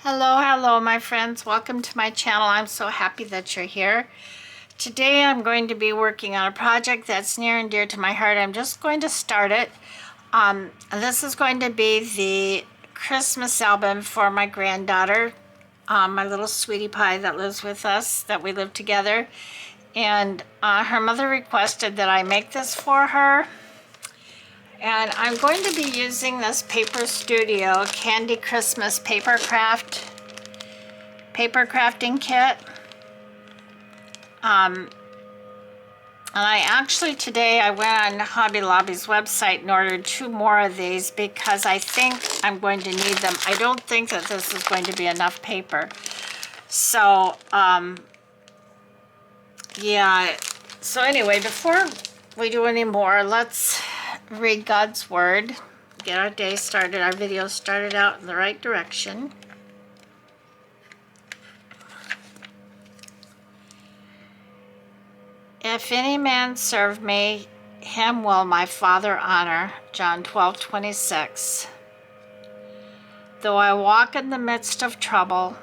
Hello, my friends. Welcome to my channel. I'm so happy that you're here. Today I'm going to be working on a project that's near and dear to my heart. I'm just going to start it. This is going to be the Christmas album for my granddaughter, my little sweetie pie that lives with us, that we live together. And her mother requested that I make this for her. And I'm going to be using this Paper Studio Candy Christmas paper crafting kit. And I actually today I went on Hobby Lobby's website and ordered 2 more of these because I think I'm going to need them. I don't think that this is going to be enough paper. So, yeah. So anyway, before we do any more, let's read God's Word. Get our day started, our video started out in the right direction. If any man serve me, him will my Father honor. John 12:26. Though I walk in the midst of trouble,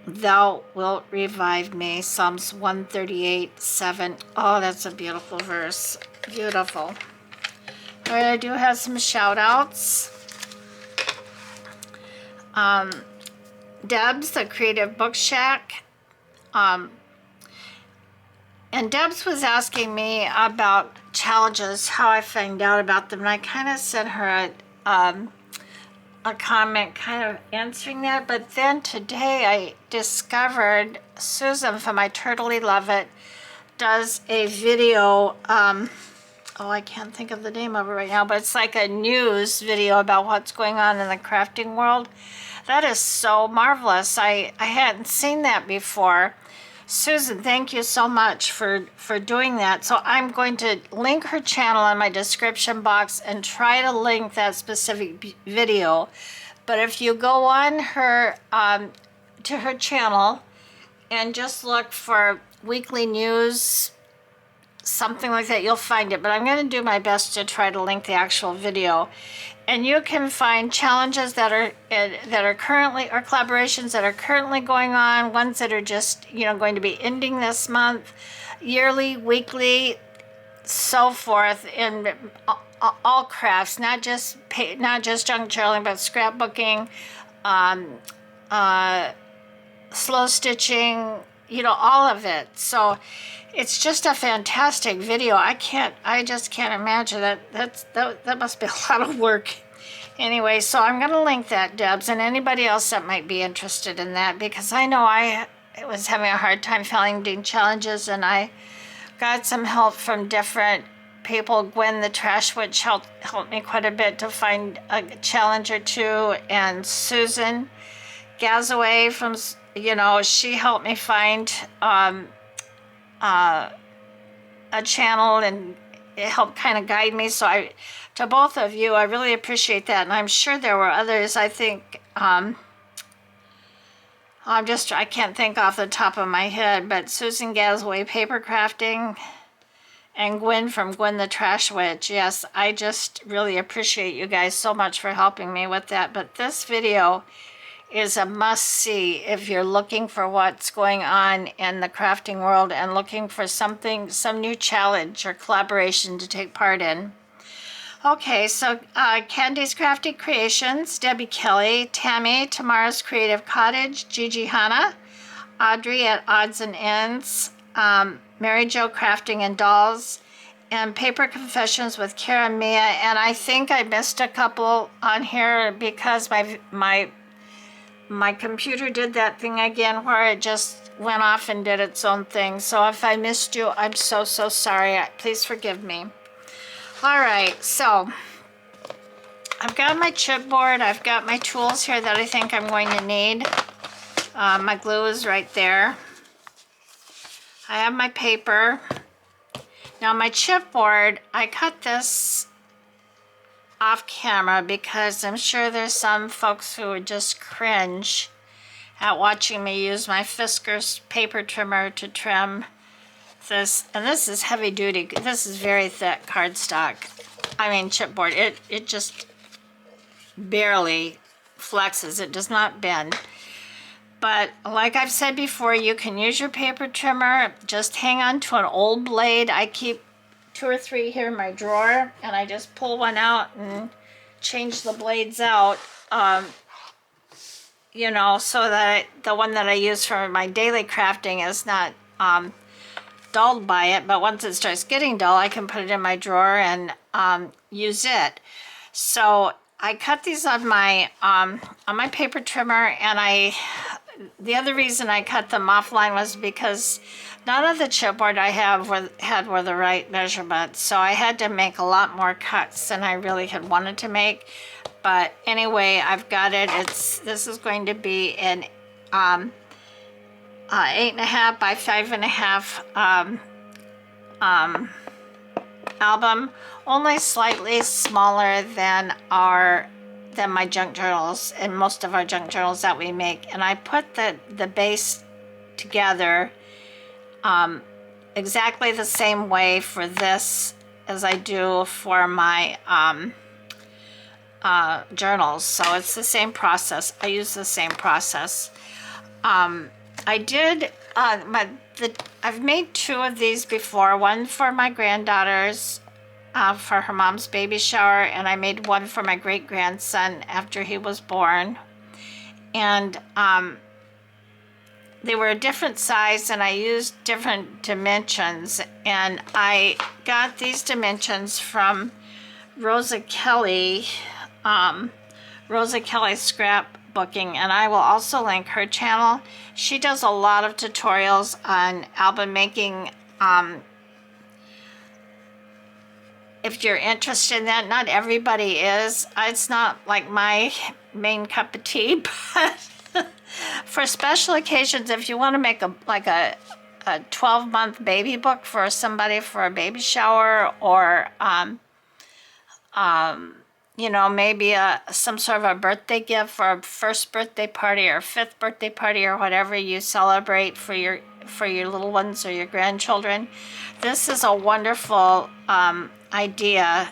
thou wilt revive me. Psalms 138:7. Oh, that's a beautiful verse. Beautiful. All right, I do have some shout outs. Deb's, the Creative Book Shack. And Debs was asking me about challenges, how I find out about them, and I kind of sent her a comment kind of answering that. But then today I discovered Susan from I Turtly Love It does a video, oh, I can't think of the name of it right now, but it's like a news video about what's going on in the crafting world. That is so marvelous. I hadn't seen that before. Susan, thank you so much for doing that. So I'm going to link her channel in my description box and try to link that specific video. But if you go on her to her channel and just look for weekly news, something like that, you'll find it. But I'm going to do my best to try to link the actual video. And you can find challenges that are currently, or collaborations that are currently going on, ones that are just, going to be ending this month, yearly, weekly, so forth, in all crafts, not just junk journaling, but scrapbooking, slow stitching, all of it. So it's just a fantastic video. I just can't imagine that must be a lot of work. Anyway, so I'm going to link that, Debs, and anybody else that might be interested in that, because I know I was having a hard time finding challenges, and I got some help from different people. Gwen the Trash Witch helped me quite a bit to find a challenge or two, and Susan Gazaway from, she helped me find a channel, and it helped kind of guide me. So to both of you, I really appreciate that. And I'm sure there were others. I think, I can't think off the top of my head, but Susan Gazaway Paper Crafting and Gwen from Gwen the Trash Witch. Yes, I just really appreciate you guys so much for helping me with that. But this video is a must-see if you're looking for what's going on in the crafting world and looking for some new challenge or collaboration to take part in. Okay, so Candy's Crafty Creations, Debbie Kelly, Tammy, Tamara's Creative Cottage, Gigi Hanna, Audrey at Odds and Ends, Mary Jo Crafting and Dolls, and Paper Confessions with Kara and Mia. And I think I missed a couple on here because my computer did that thing again where it just went off and did its own thing. So if I missed you, I'm so sorry. Please forgive me. All right, so I've got my chipboard. I've got my tools here that I think I'm going to need. My glue is right there. I have my paper. Now my chipboard, I cut this off camera because I'm sure there's some folks who would just cringe at watching me use my Fiskars paper trimmer to trim this. And this is heavy duty. This is very thick cardstock. I mean chipboard. It just barely flexes. It does not bend. But like I've said before, you can use your paper trimmer. Just hang on to an old blade. I keep 2 or 3 here in my drawer, and I just pull one out and change the blades out, you know, so that the one that I use for my daily crafting is not dulled by it. But once it starts getting dull, I can put it in my drawer and use it. So I cut these on my paper trimmer, and the other reason I cut them offline was because none of the chipboard I were the right measurement. So I had to make a lot more cuts than I really had wanted to make. But anyway, I've got it. This is going to be an 8.5 by 5.5 album, only slightly smaller than my junk journals and most of our junk journals that we make. And I put the base together exactly the same way for this as I do for my journals. So it's the same process. I use the same process. I did I've made 2 of these before, one for my granddaughter's for her mom's baby shower, and I made one for my great-grandson after he was born. And they were a different size, and I used different dimensions, and I got these dimensions from Rosa Kelly, Scrapbooking, and I will also link her channel. She does a lot of tutorials on album making. If you're interested in that, not everybody is. It's not like my main cup of tea, but for special occasions, if you want to make a 12-month baby book for somebody for a baby shower, or you know, maybe some sort of a birthday gift for a first birthday party or 5th birthday party, or whatever you celebrate for your little ones or your grandchildren, this is a wonderful idea,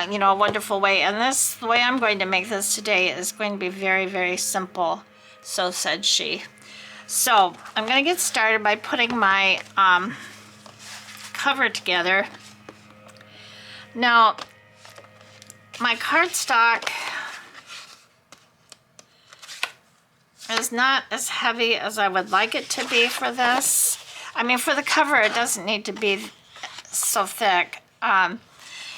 you know, a wonderful way. And the way I'm going to make this today is going to be very, very simple. So said she. So I'm going to get started by putting my cover together. Now, my cardstock is not as heavy as I would like it to be for this. I mean, for the cover, it doesn't need to be so thick. And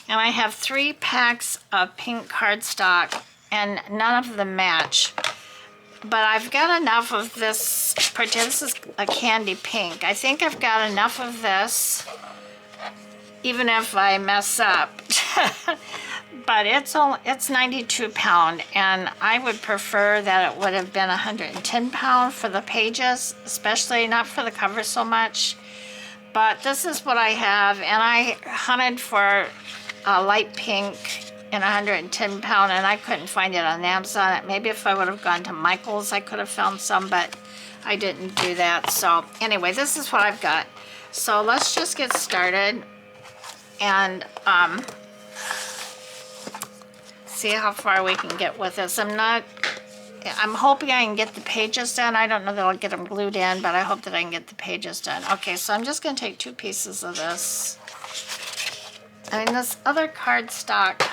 I have 3 packs of pink cardstock, and none of them match. But I've got enough of this. This is a candy pink. I think I've got enough of this, even if I mess up. But it's 92 pound, and I would prefer that it would have been 110 pound for the pages, especially not for the cover so much. But this is what I have, and I hunted for a light pink in 110 pound, and I couldn't find it on Amazon. Maybe if I would have gone to Michael's, I could have found some, but I didn't do that. So anyway, this is what I've got. So let's just get started and see how far we can get with this. I'm hoping I can get the pages done. I don't know that I'll get them glued in, but I hope that I can get the pages done. Okay, so I'm just going to take 2 pieces of this. I mean, this other cardstock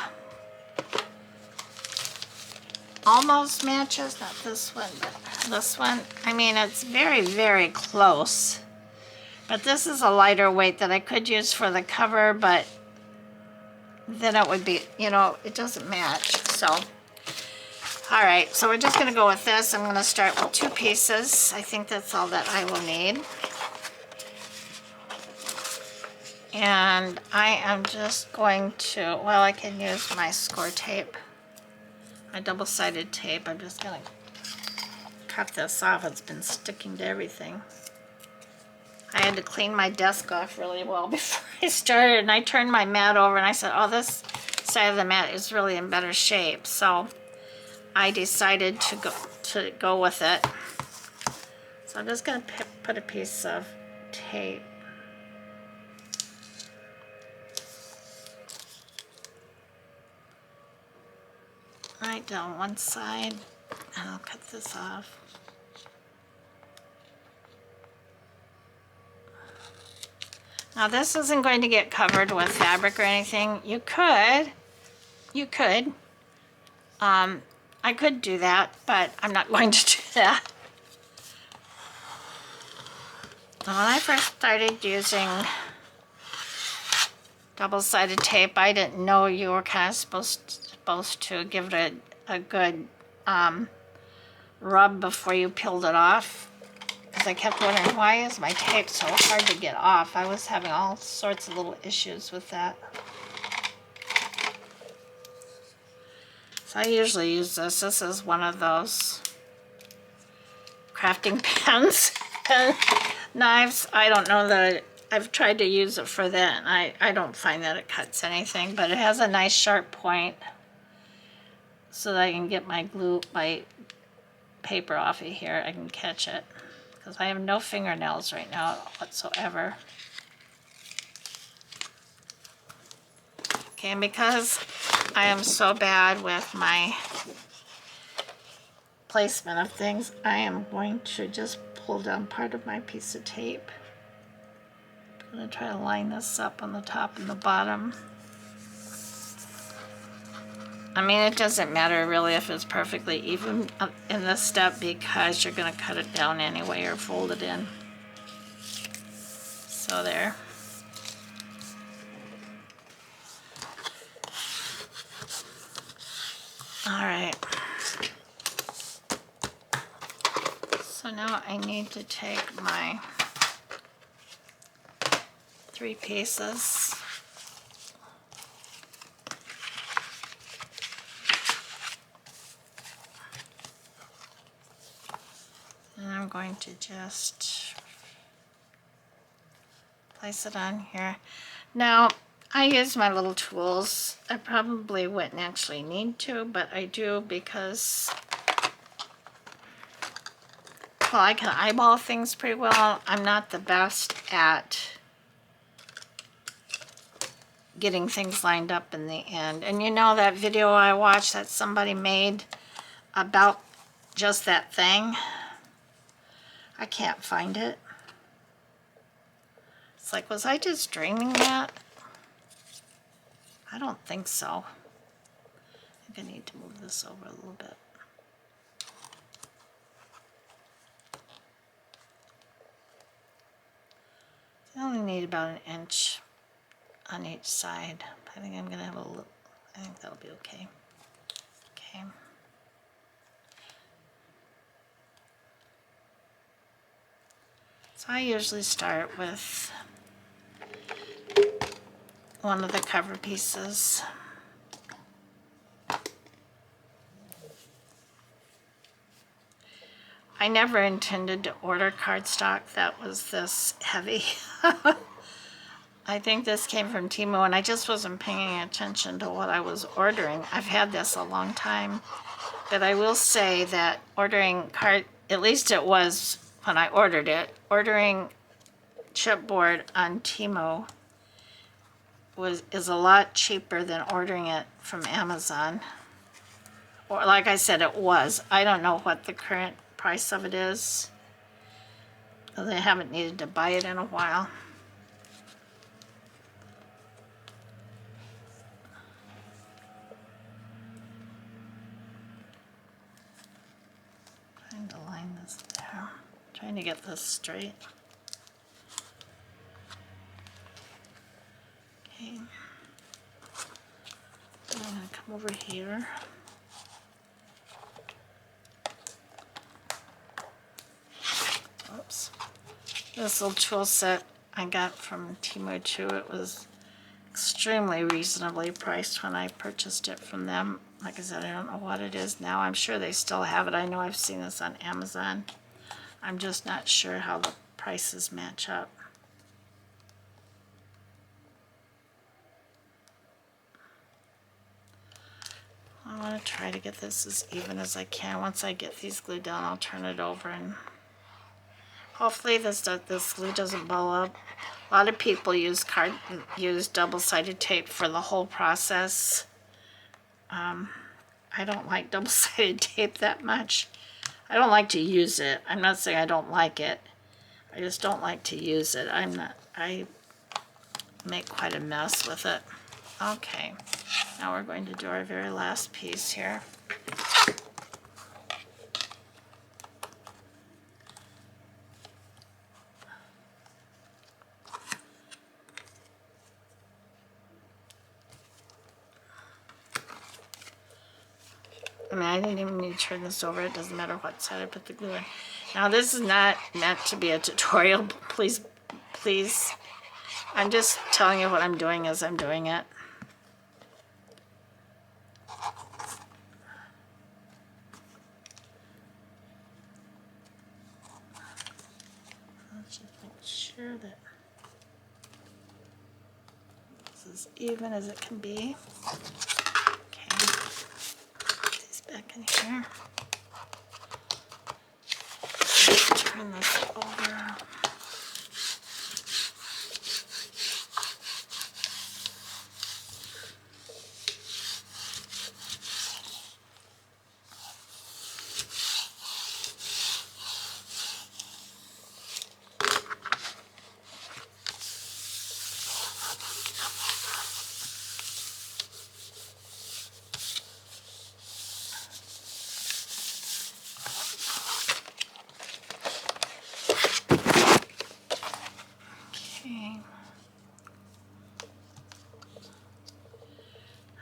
almost matches, not this one, but this one. I mean, it's very, very close. But this is a lighter weight that I could use for the cover, but then it would be, you know, it doesn't match. So, all right, so we're just going to go with this. I'm going to start with 2 pieces. I think that's all that I will need. And I am just going to, well, I can use my score tape, my double-sided tape. I'm just going to cut this off. It's been sticking to everything. I had to clean my desk off really well before I started, and I turned my mat over and I said, oh, this side of the mat is really in better shape. So I decided to go with it. So I'm just going to put a piece of tape right down one side, And I'll cut this off. Now this isn't going to get covered with fabric or anything. You could. I could do that, but I'm not going to do that. When I first started using double-sided tape, I didn't know you were kind of supposed to give it a good rub before you peeled it off. Because I kept wondering, why is my tape so hard to get off? I was having all sorts of little issues with that. So I usually use this. This is one of those crafting pens and knives. I don't know that I've tried to use it for that, and I don't find that it cuts anything, but it has a nice sharp point so that I can get my paper off of here. I can catch it because I have no fingernails right now whatsoever. Okay, and because I am so bad with my placement of things, I am going to just pull down part of my piece of tape. I'm going to try to line this up on the top and the bottom. I mean, it doesn't matter really if it's perfectly even in this step because you're going to cut it down anyway or fold it in. So there. All right. So now I need to take my 3 pieces. And I'm going to just place it on here. Now, I use my little tools. I probably wouldn't actually need to, but I do because, well, I can eyeball things pretty well. I'm not the best at getting things lined up in the end. And you know that video I watched that somebody made about just that thing? I can't find it. It's like, was I just dreaming that? I don't think so. I think I need to move this over a little bit. I only need about 1 inch on each side. I think I'm gonna have a little, I think that'll be okay. Okay. So I usually start with one of the cover pieces. I never intended to order cardstock that was this heavy. I think this came from Temu and I just wasn't paying attention to what I was ordering. I've had this a long time, but I will say that ordering at least it was when I ordered it, ordering chipboard on Temu is a lot cheaper than ordering it from Amazon. Or like I said, it was. I don't know what the current price of it is. I haven't needed to buy it in a while. Trying to line this there. Trying to get this straight. Okay. I'm going to come over here. Oops. This little tool set I got from Temu too. It was extremely reasonably priced when I purchased it from them. Like I said, I don't know what it is now. I'm sure they still have it. I know I've seen this on Amazon. I'm just not sure how the prices match up. I want to try to get this as even as I can. Once I get these glued down, I'll turn it over and hopefully this glue doesn't blow up. A lot of people use double-sided tape for the whole process. I I don't like double-sided tape that much. I don't like to use it. I'm not saying I don't like it. I just don't like to use it. I make quite a mess with it. Okay, now we're going to do our very last piece here. I mean, I didn't even need to turn this over. It doesn't matter what side I put the glue in. Now, this is not meant to be a tutorial. Please, please. I'm just telling you what I'm doing as I'm doing it. Let's just make sure that this is even as it can be. Okay. Put these back in here. Turn this over.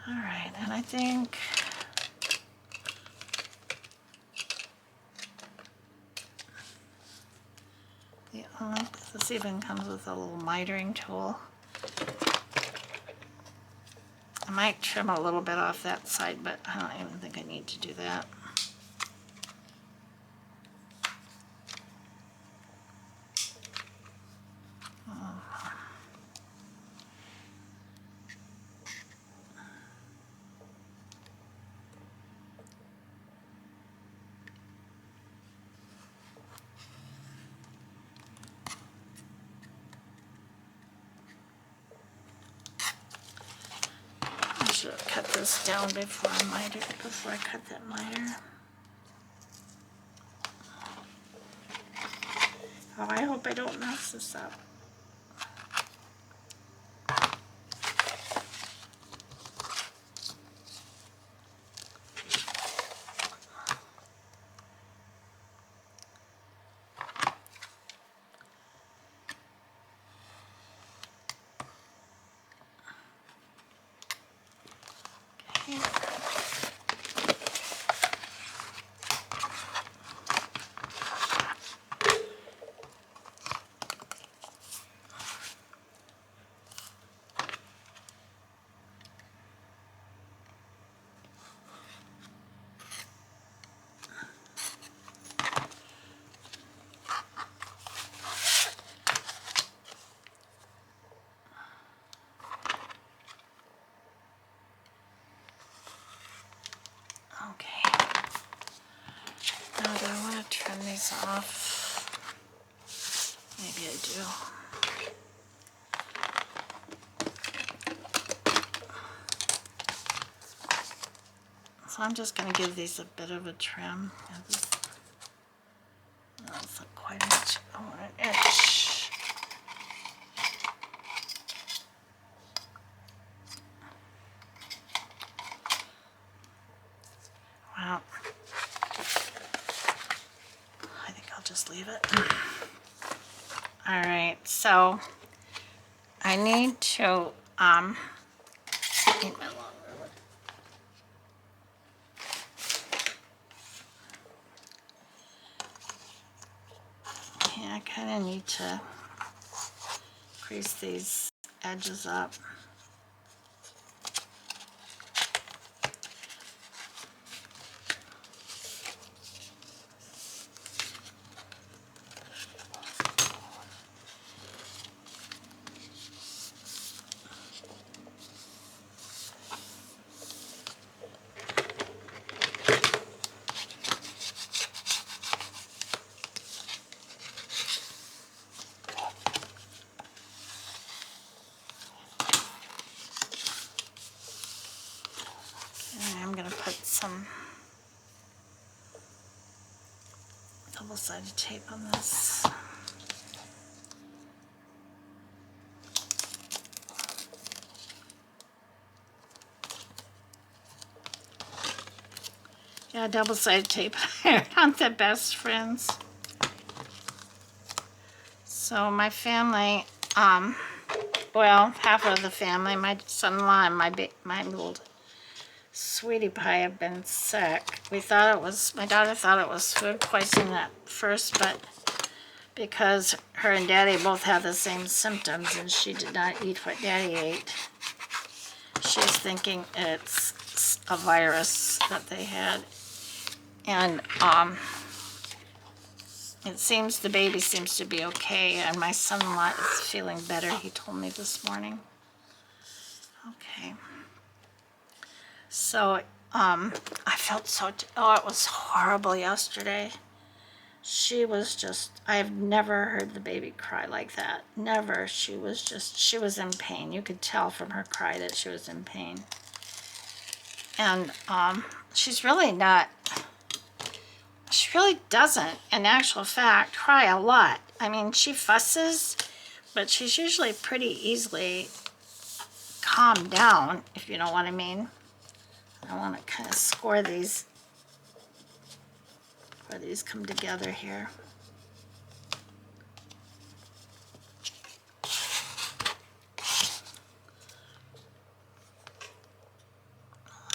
Alright, and I think this even comes with a little mitering tool. I might trim a little bit off that side, but I don't even think I need to do that. I should have cut this down before I cut that miter. Oh, I hope I don't mess this up. Okay. Okay. Now do I want to trim these off? Maybe I do. So I'm just going to give these a bit of a trim. That's not quite an inch. I want an inch. Wow. I think I'll just leave it. All right, so I need to need my long ruler. Yeah, I kind of need to crease these edges up. double-sided tape on this. Yeah, double-sided tape aren't the best friends. So my family, well, half of the family, my son-in-law and my little sweetie pie have been sick. We thought it was, my daughter thought it was food poisoning at first, but because her and Daddy both have the same symptoms and she did not eat what Daddy ate, she's thinking it's a virus that they had. And it seems the baby seems to be okay, and my son-in-law is feeling better, he told me this morning. Okay. So, I felt so, it was horrible yesterday. She was just, I've never heard the baby cry like that. Never. She was in pain. You could tell from her cry that she was in pain. And she's really not, she really doesn't, in actual fact, cry a lot. I mean, she fusses, but she's usually pretty easily calmed down, if you know what I mean. I want to kind of score these where these come together here.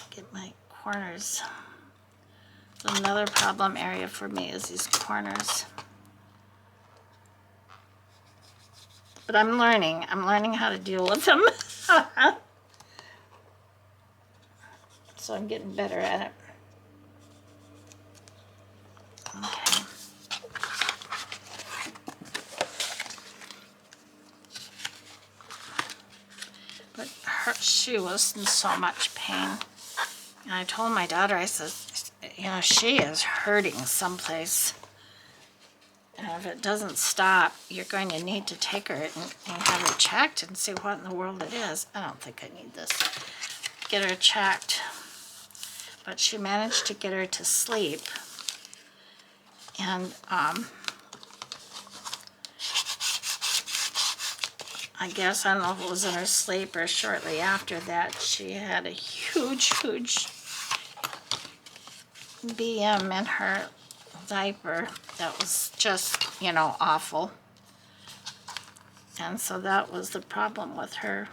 Get my corners. Another problem area for me is these corners. But I'm learning how to deal with them. So I'm getting better at it. Okay. But she was in so much pain. And I told my daughter, I said, you know, she is hurting someplace. And if it doesn't stop, you're going to need to take her and have her checked and see what in the world it is. I don't think I need this. Get her checked. But she managed to get her to sleep. And I guess, I don't know if it was in her sleep or shortly after that, she had a huge BM in her diaper that was just, you know, awful. And so that was the problem with her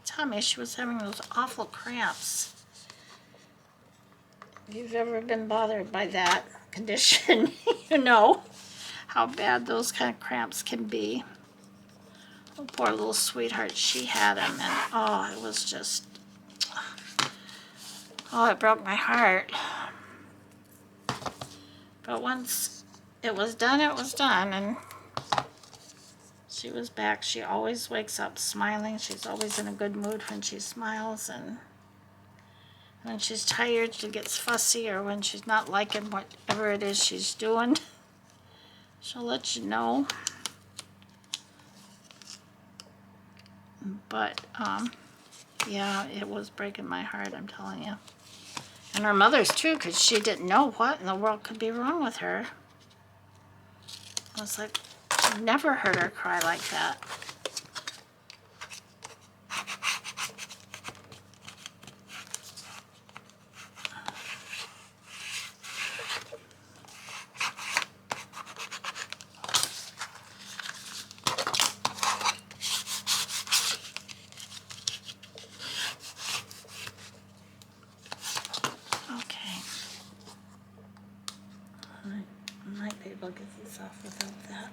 tummy. She was having those awful cramps. If you've ever been bothered by that condition, you know how bad those kind of cramps can be. Oh, poor little sweetheart, she had them, and oh, it was just, oh, it broke my heart. But once it was done, and she was back. She always wakes up smiling. She's always in a good mood when she smiles, and when she's tired, she gets fussy, or when she's not liking whatever it is she's doing, she'll let you know. But, yeah, it was breaking my heart, I'm telling you. And her mother's too, because she didn't know what in the world could be wrong with her. I was like, I've never heard her cry like that. I'll get these off without that.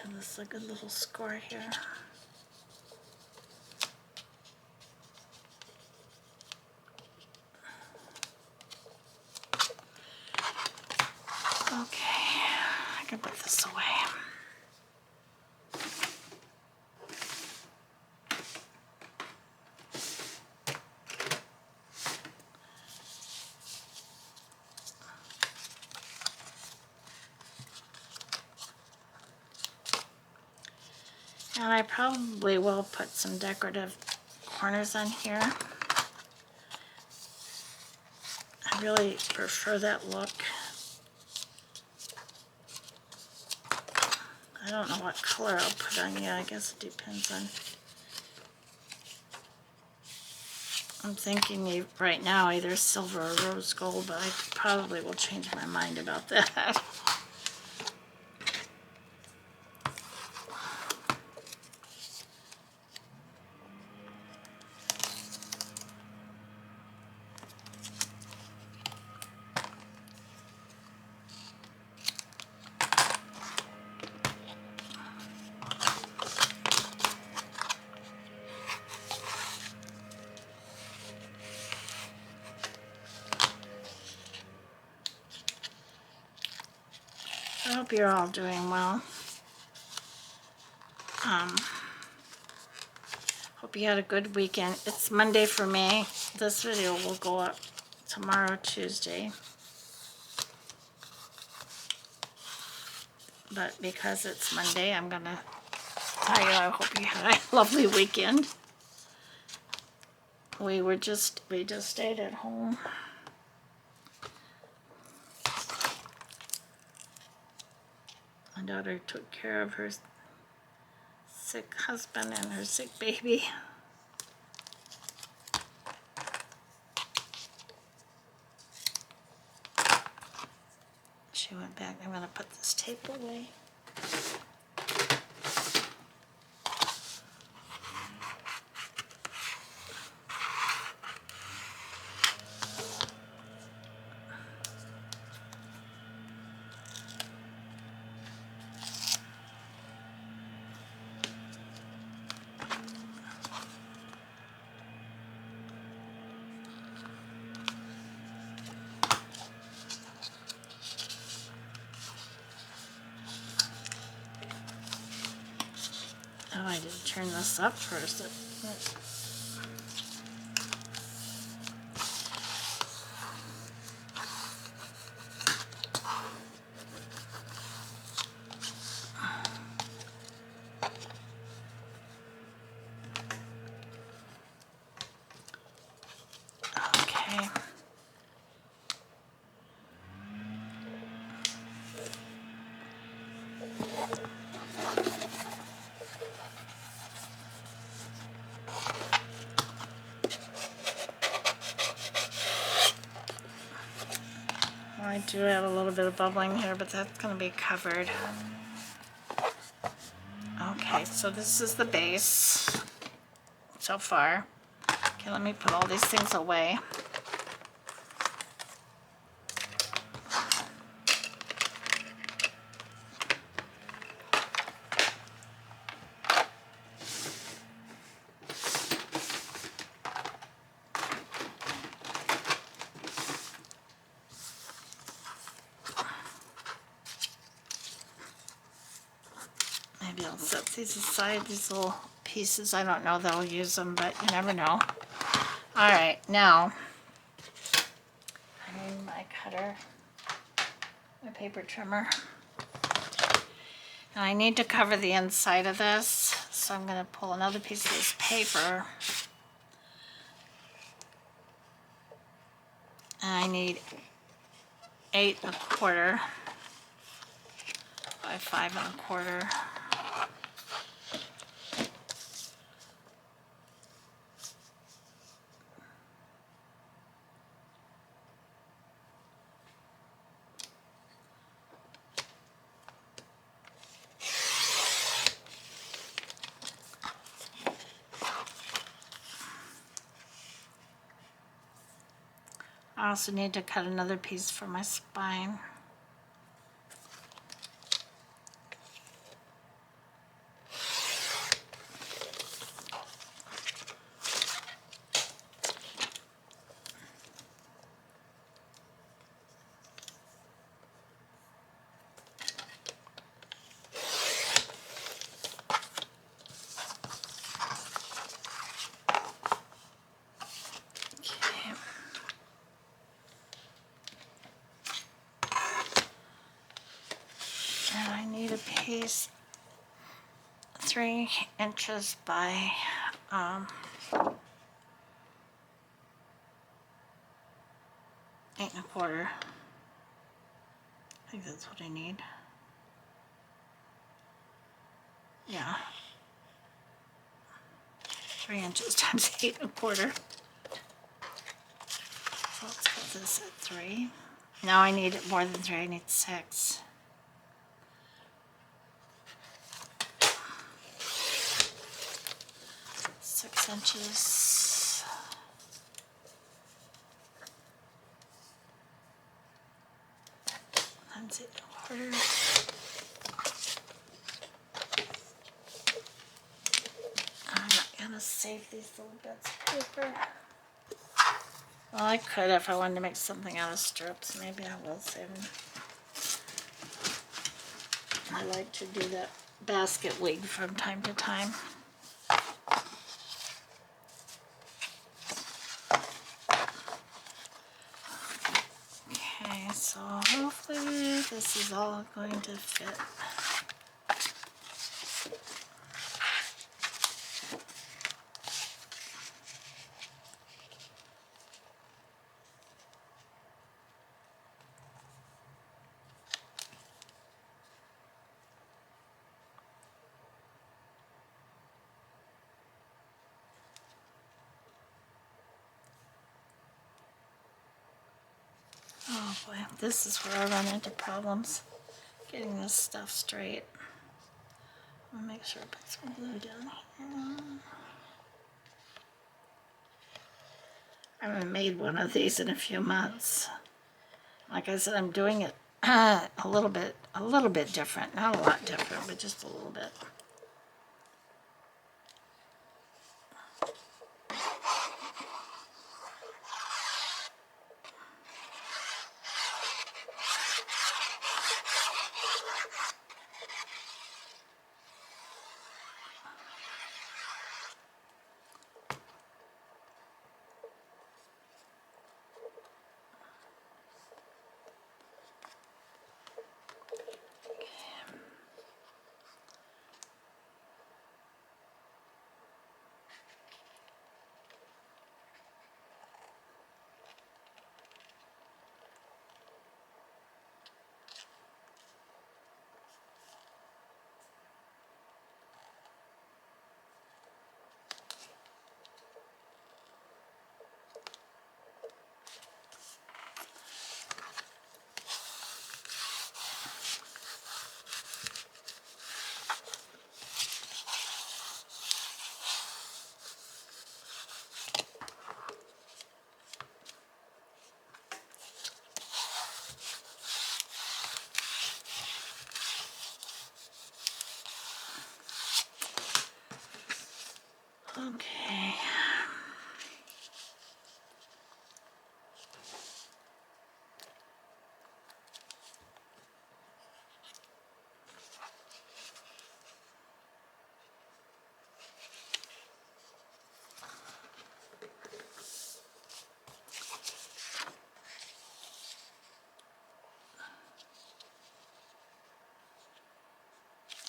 And this is a good little score here. I can put this away. And I probably will put some decorative corners on here. I really prefer that look. I don't know what color I'll put on yet. I guess it depends on. I'm thinking right now either silver or rose gold, but I probably will change my mind about that. I hope you're all doing well. Hope you had a good weekend. It's Monday for me. This video will go up tomorrow, Tuesday. But because it's Monday, I'm gonna tell you I hope you had a lovely weekend. We just stayed at home. My daughter took care of her sick husband and her sick baby. She went back. I'm going to put this tape away. Oh, I didn't turn this up first. Okay. I do have a little bit of bubbling here, but that's going to be covered. Okay, so this is the base so far. Okay, let me put all these things away. Maybe I'll set these aside, these little pieces. I don't know that I'll use them, but you never know. All right, now I need my cutter, my paper trimmer. And I need to cover the inside of this, so I'm going to pull another piece of this paper. And I need 8 1/4 by 5 1/4. I also need to cut another piece for my spine. 3 inches by 8 1/4. I think that's what I need. Yeah. 3 inches times 8 1/4. So let's put this at 3. Now I need more than 3, I need 6. Inches. Times 8 1/4. I'm not gonna save these little bits of paper. Well, I could if I wanted to make something out of strips. Maybe I will save them. I like to do that basket wig from time to time. Okay, so hopefully this is all going to fit. Oh boy, this is where I run into problems getting this stuff straight. I'll make sure I put some glue down here. I haven't made one of these in a few months. Like I said, I'm doing it a little bit different. Not a lot different, but just a little bit. Okay.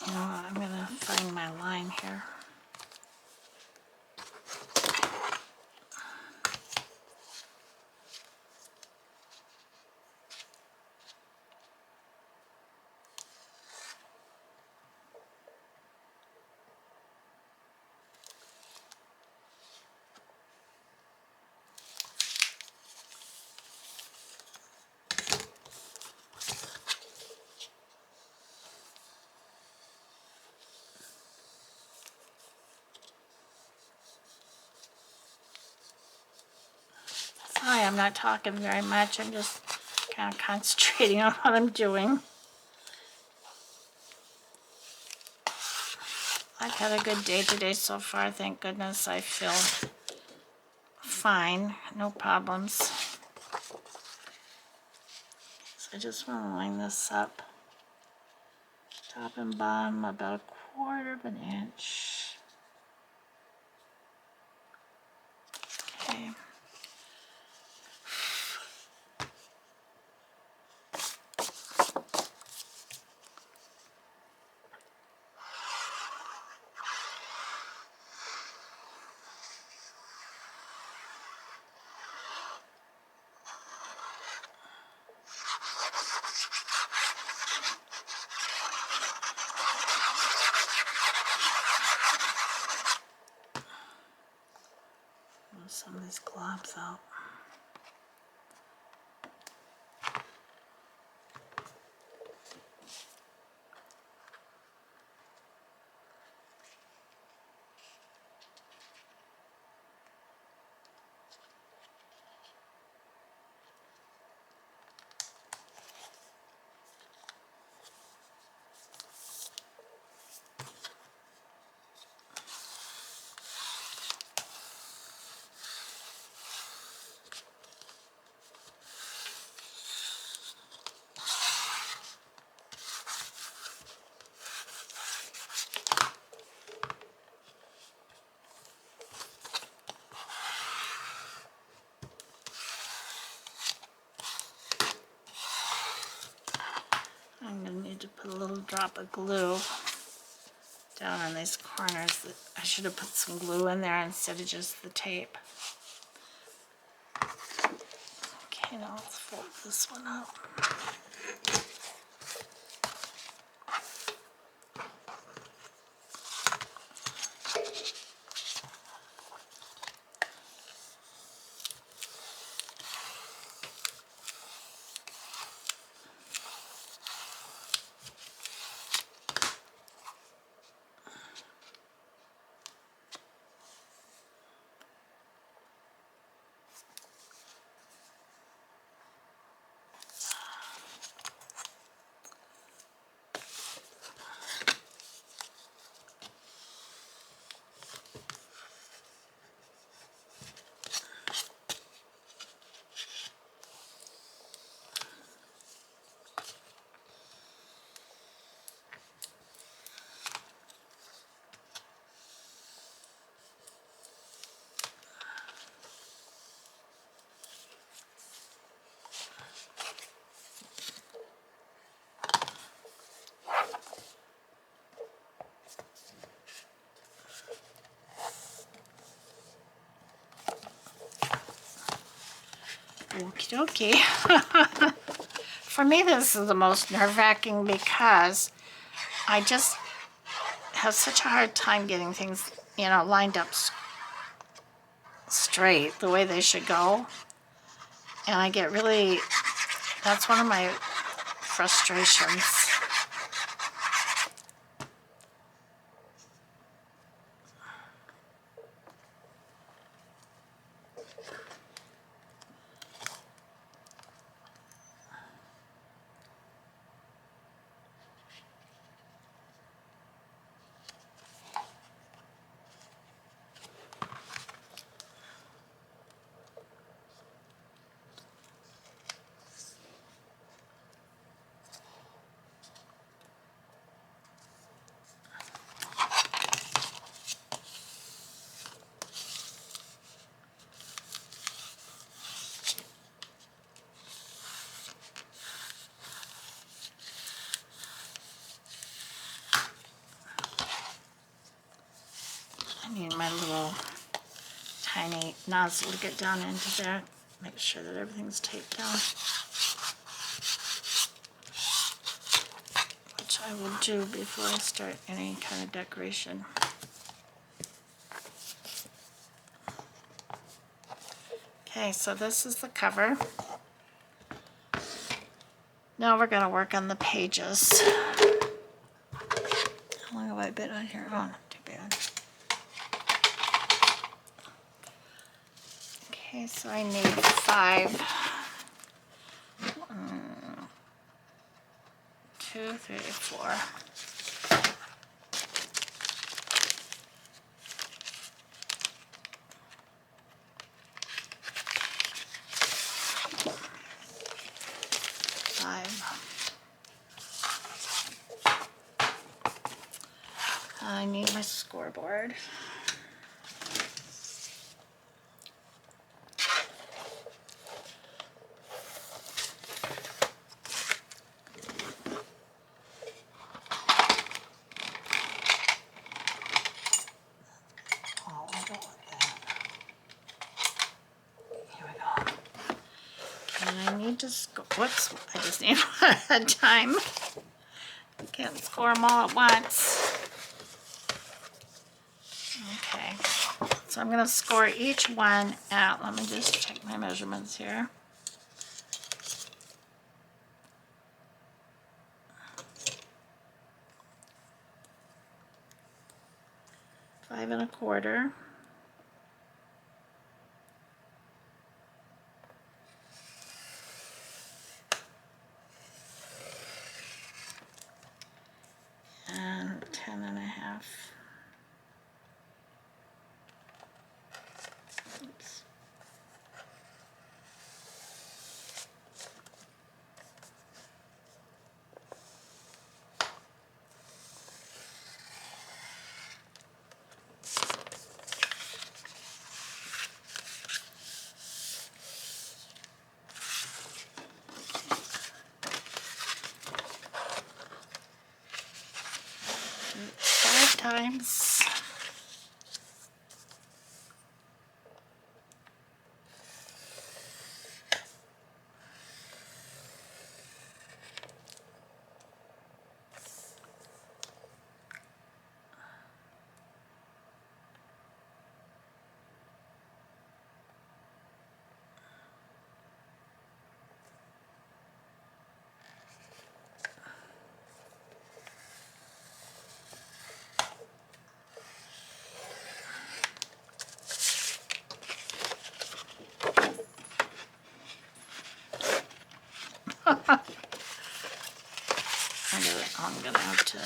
You know what, I'm gonna find my line here. Sorry, I'm not talking very much. I'm just kind of concentrating on what I'm doing. I've had a good day today so far, thank goodness. I feel fine, no problems. So I just want to line this up, top and bottom, about 1/4 of an inch. Okay. pops out. I'm going to need to put a little drop of glue down on these corners. I should have put some glue in there instead of just the tape. Okay, now let's fold this one up. Okie dokie. For me, this is the most nerve-wracking because I just have such a hard time getting things, you know, lined up straight the way they should go. And I get really, that's one of my frustrations. I need my little tiny nozzle to get down into there. Make sure that everything's taped down. Which I will do before I start any kind of decoration. Okay, so this is the cover. Now we're going to work on the pages. How long have I been on here? Oh, not too bad. Okay, so I need 5. 2, 3, 4. I need my scoreboard. Oh, I don't want that. Here we go. And I need to score. Whoops, I just need one at a time. I can't score them all at once. Okay, So I'm going to score each one at, let me just check my measurements here. 5 1/4. And 10 1/2. Oops. Five times. I'm gonna have to.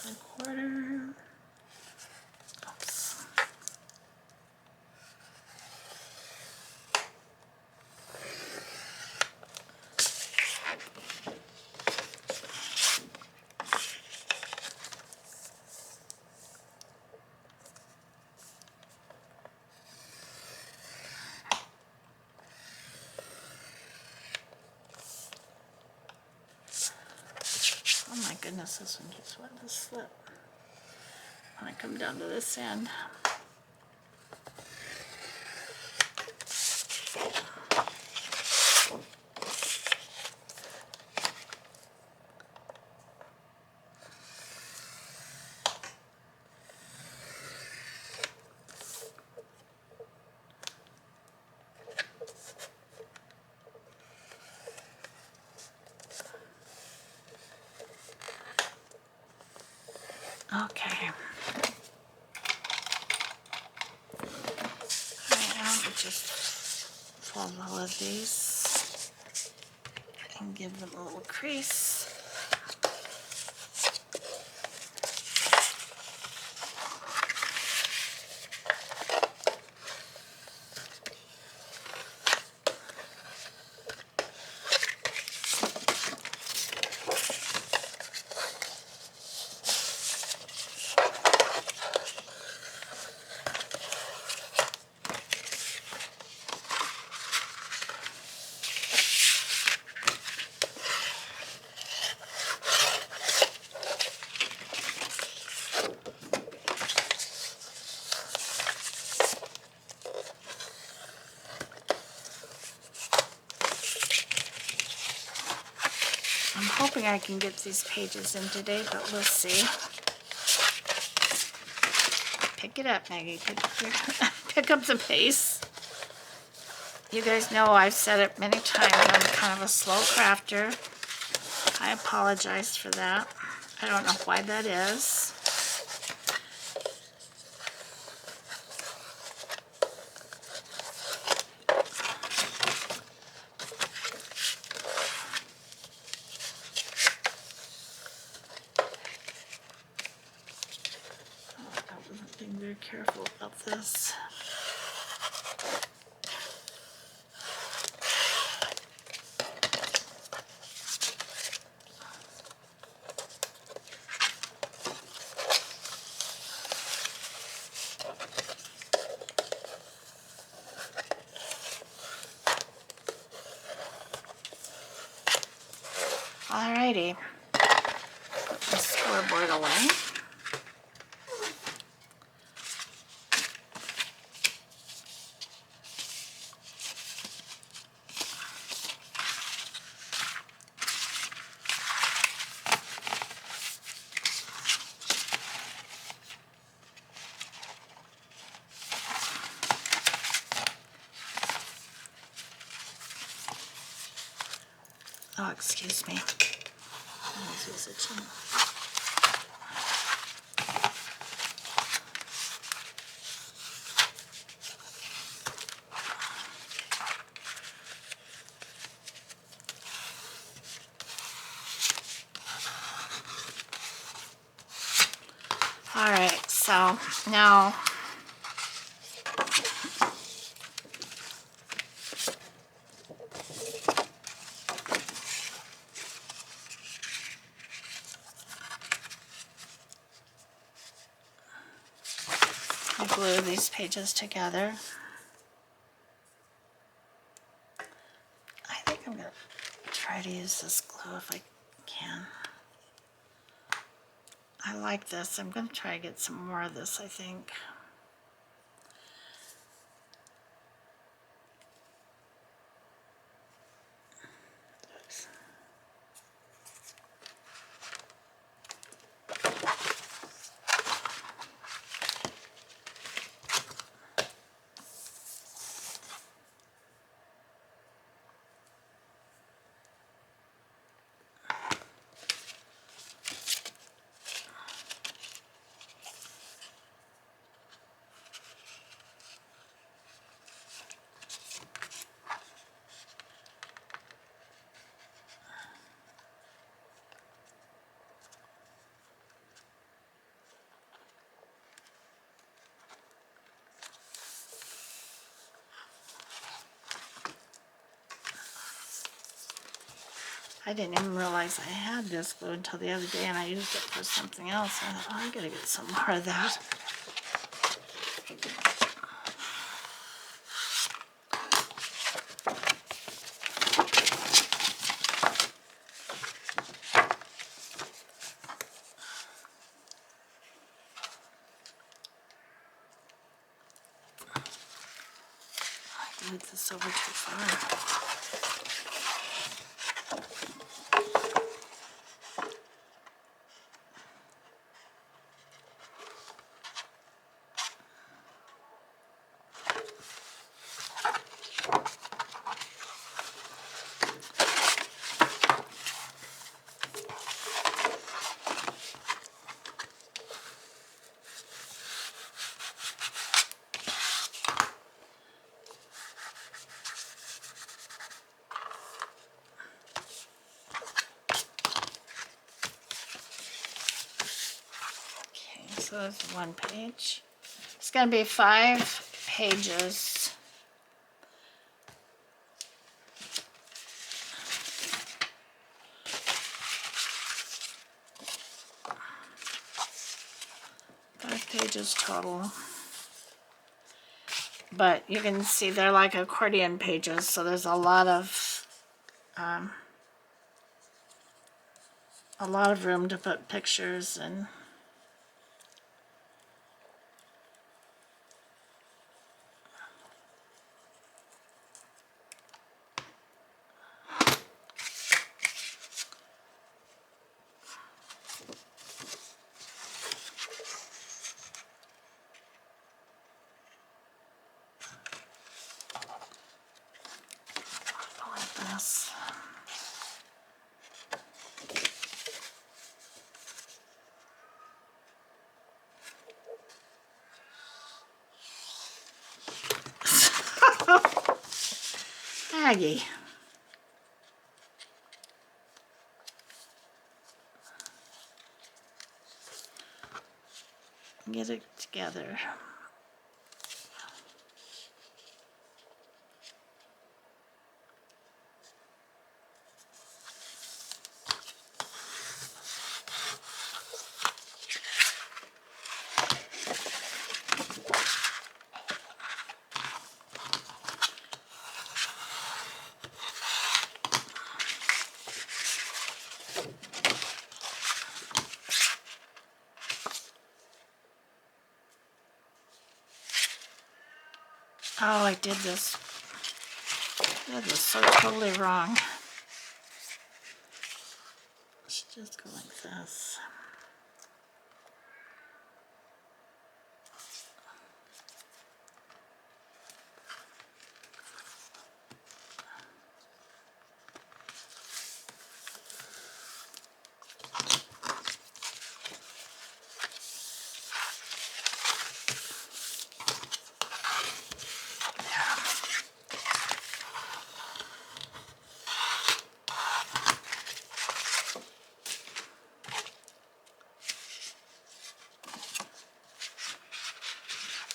A quarter. Oops. Oh my goodness, this one keeps wanting to slip when I come down to this end. Okay. I'll just fold all of these and give them a little crease. I'm hoping I can get these pages in today, but we'll see. Pick it up, Maggie. Pick up the pace. You guys know I've said it many times, I'm kind of a slow crafter. I apologize for that. I don't know why that is. Being very careful about this. Alrighty. excuse me. Let's use a chin. All right, so now I glue these pages together. I think I'm going to try to use this glue if I can. I like this. I'm going to try to get some more of this, I think. Oops. I didn't even realize I had this glue until the other day, and I used it for something else. I thought, oh, I gotta get some more of that. I glued this over too far. So that's one page. It's going to be 5 pages. Pages total. But you can see they're like accordion pages, so there's a lot of room to put pictures and like this. Maggie. Get it together. Oh, I did this. That was so totally wrong. Let's just go like this.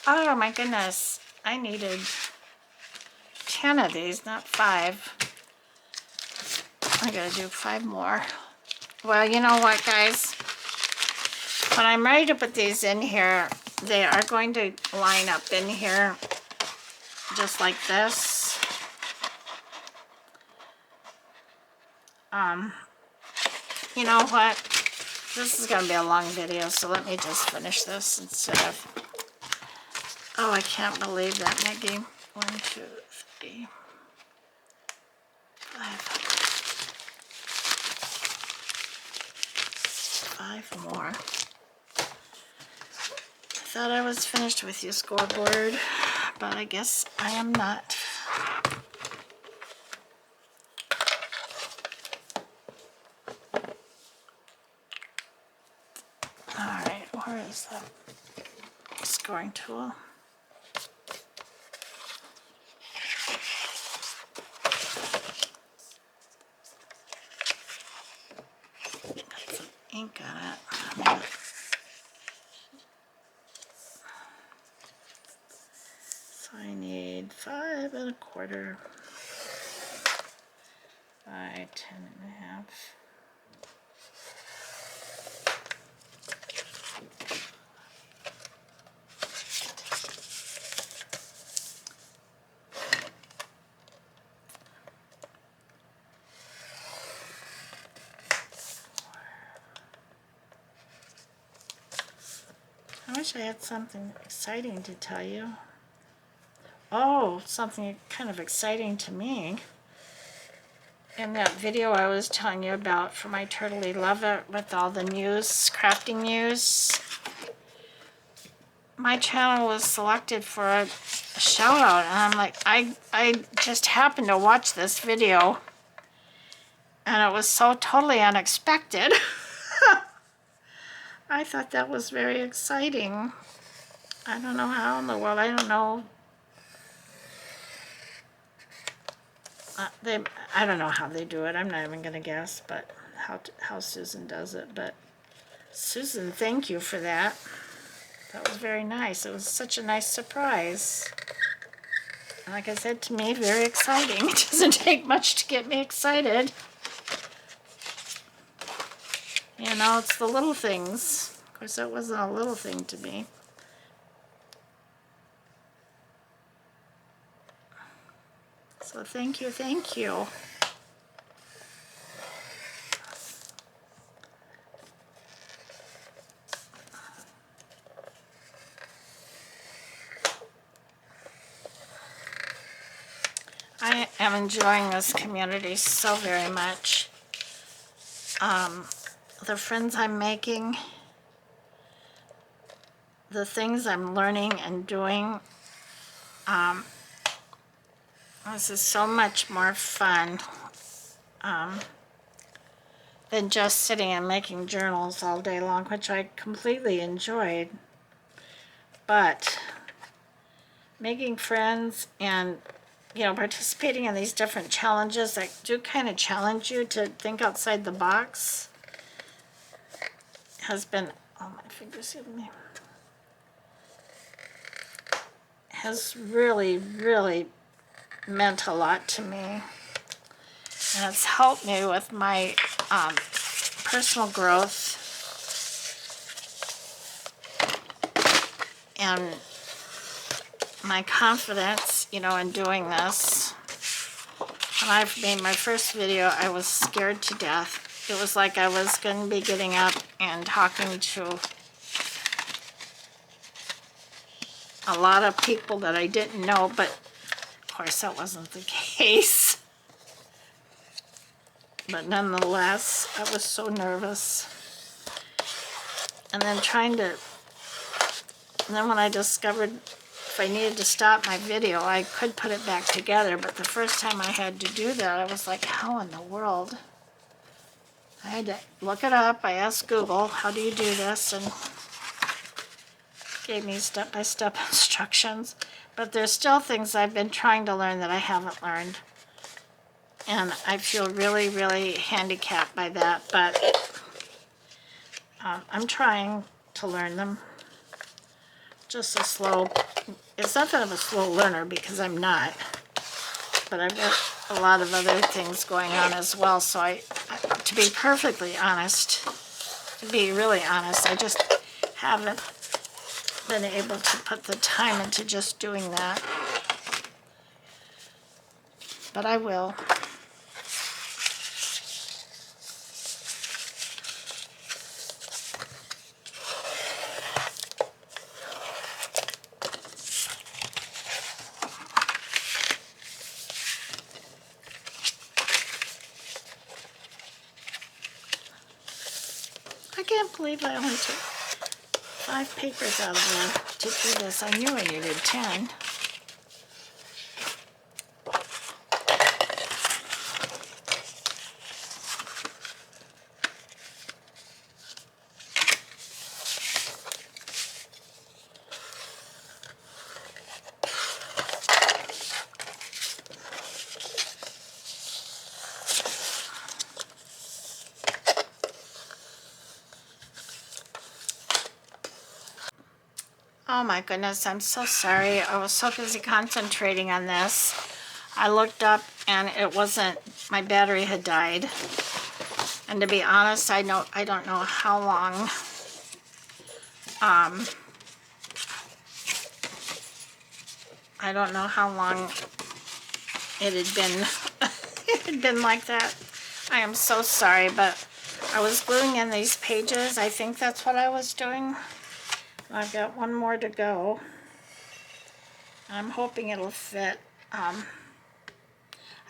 Oh my goodness, I needed 10 of these, not 5. I gotta do 5 more. Well, you know what, guys? When I'm ready to put these in here, they are going to line up in here just like this. You know what? This is gonna be a long video, so let me just finish this instead of... Oh, I can't believe that, Maggie. 1, 2, 3, 5. 5 more. I thought I was finished with you, scoreboard, but I guess I am not. Alright, where is that scoring tool? Got some ink on it. So I need 5 1/4 by 10 1/2. I wish I had something exciting to tell you. Oh, something kind of exciting to me. In that video I was telling you about for my Turtley Love It with all the news, crafting news, my channel was selected for a shout out, and I'm like, I just happened to watch this video and it was so totally unexpected. I thought that was very exciting. I don't know how in the world, I don't know. I don't know how they do it. I'm not even going to guess, but how Susan does it. But Susan, thank you for that. That was very nice. It was such a nice surprise. And like I said, to me, very exciting. It doesn't take much to get me excited. You know, it's the little things. Of course, that wasn't a little thing to me. So thank you, thank you. I am enjoying this community so very much. The friends I'm making, the things I'm learning and doing, this is so much more fun than just sitting and making journals all day long, which I completely enjoyed. But making friends and, you know, participating in these different challenges that do kind of challenge you to think outside the box has been, oh, my fingers hit me, has really, really meant a lot to me. And it's helped me with my personal growth and my confidence, you know, in doing this. When I made my first video, I was scared to death. It was like I was going to be getting up and talking to a lot of people that I didn't know, but of course that wasn't the case. But nonetheless, I was so nervous. And then then when I discovered if I needed to stop my video, I could put it back together. But the first time I had to do that, I was like, how in the world? I had to look it up. I asked Google, how do you do this? And gave me step-by-step instructions. But there's still things I've been trying to learn that I haven't learned. And I feel really, really handicapped by that. But I'm trying to learn them. just a slow, it's not that I'm a slow learner because I'm not, but I've got a lot of other things going on as well. So to be perfectly honest, to be really honest, I just haven't been able to put the time into just doing that. But I will. I can't believe I only took 5 papers out of there to do this. I knew I needed 10. Oh my goodness, I'm so sorry. I was so busy concentrating on this. I looked up and it wasn't, my battery had died. And to be honest, I don't know how long I don't know how long it had been it had been like that. I am so sorry, but I was gluing in these pages. I think that's what I was doing. I've got one more to go. I'm hoping it'll fit. I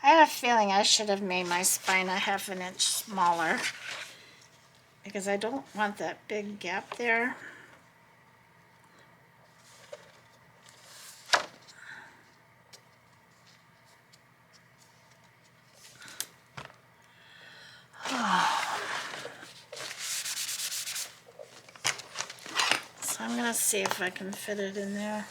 had a feeling I should have made my spine a ½ an inch smaller because I don't want that big gap there. So I'm going to see if I can fit it in there.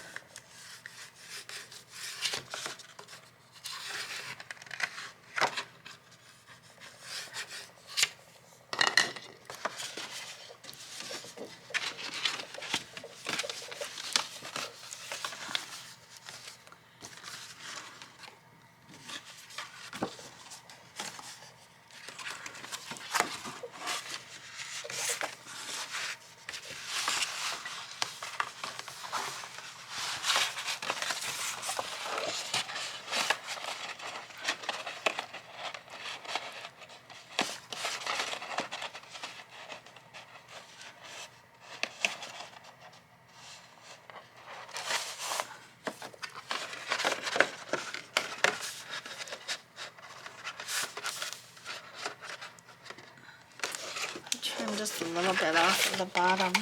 Trim just a little bit off of the bottom.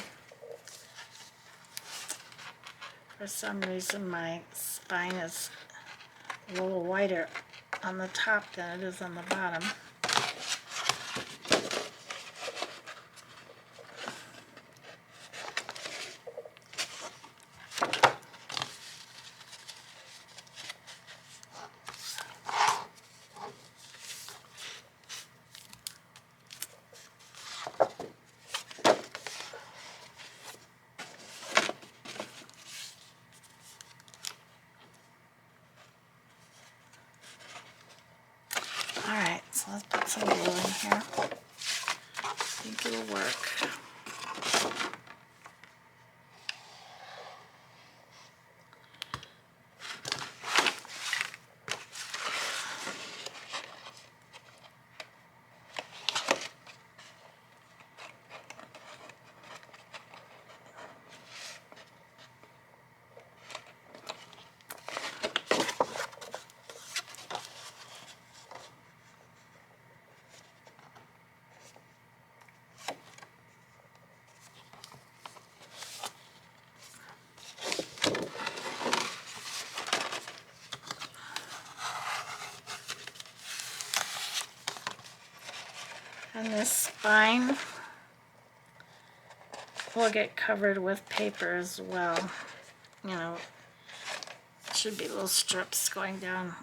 For some reason my spine is a little wider on the top than it is on the bottom. Alright, so let's put some glue in here. I think it'll work. And this spine will get covered with paper as well. You know, should be little strips going down.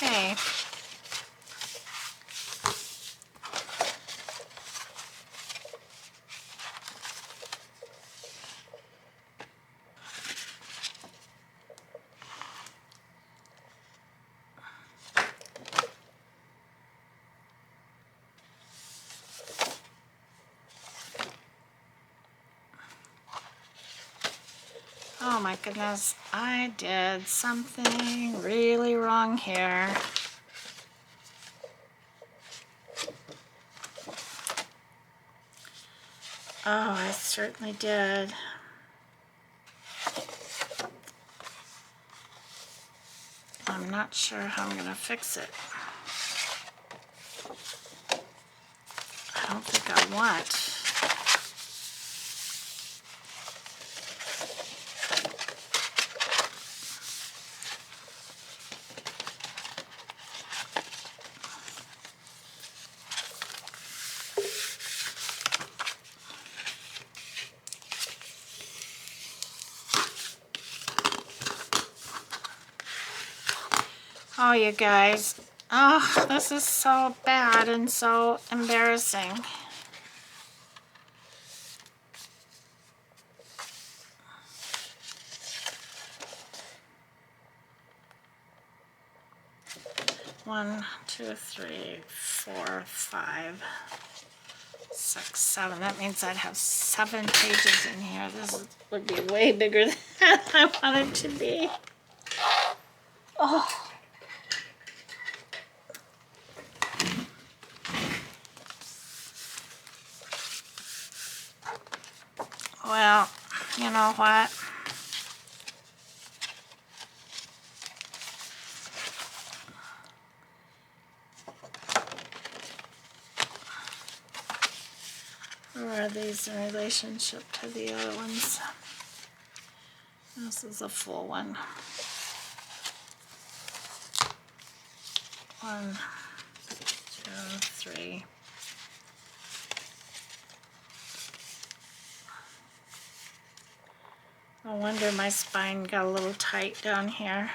Okay. Oh my goodness, I did something really wrong here. Oh, I certainly did. I'm not sure how I'm gonna fix it. I don't think I want. Oh, you guys. Oh, this is so bad and so embarrassing. One, two, three, four, 5, 6, 7. That means I'd have 7 pages in here. This would be way bigger than I want it to be. Oh. Well, you know what? Where are these in relationship to the other ones? This is a full one. 1, 2, 3. No wonder my spine got a little tight down here.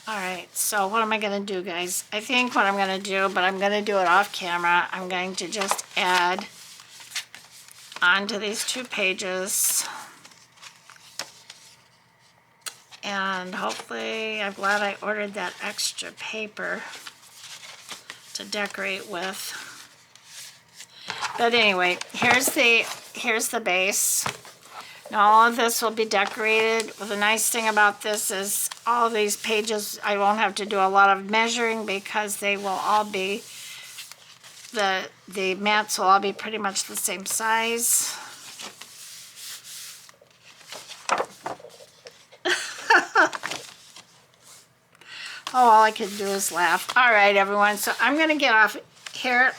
Alright, so what am I going to do, guys? I think what I'm going to do, but I'm going to do it off camera, I'm going to just add onto these 2 pages. And hopefully, I'm glad I ordered that extra paper to decorate with. But anyway, here's the base. Now all of this will be decorated. Well, the nice thing about this is all of these pages, I won't have to do a lot of measuring because they will all be, the mats will all be pretty much the same size. Oh, all I can do is laugh. All right, everyone, so I'm gonna get off here.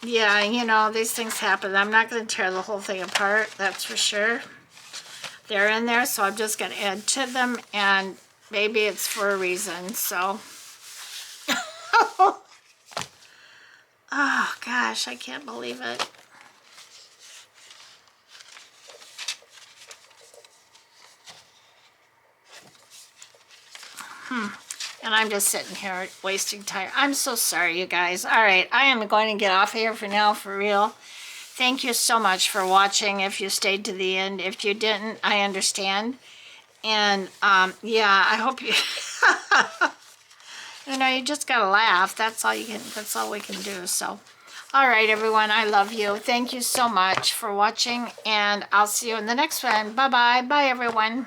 Yeah, you know, these things happen. I'm not going to tear the whole thing apart, that's for sure. They're in there, so I'm just going to add to them, and maybe it's for a reason, so. Oh, gosh, I can't believe it. And I'm just sitting here wasting time. I'm so sorry, you guys. All right, I am going to get off of here for now, for real. Thank you so much for watching if you stayed to the end. If you didn't, I understand. And, yeah, I hope you... You know, you just gotta laugh. That's all we can do, so. All right, everyone, I love you. Thank you so much for watching, and I'll see you in the next one. Bye-bye. Bye, everyone.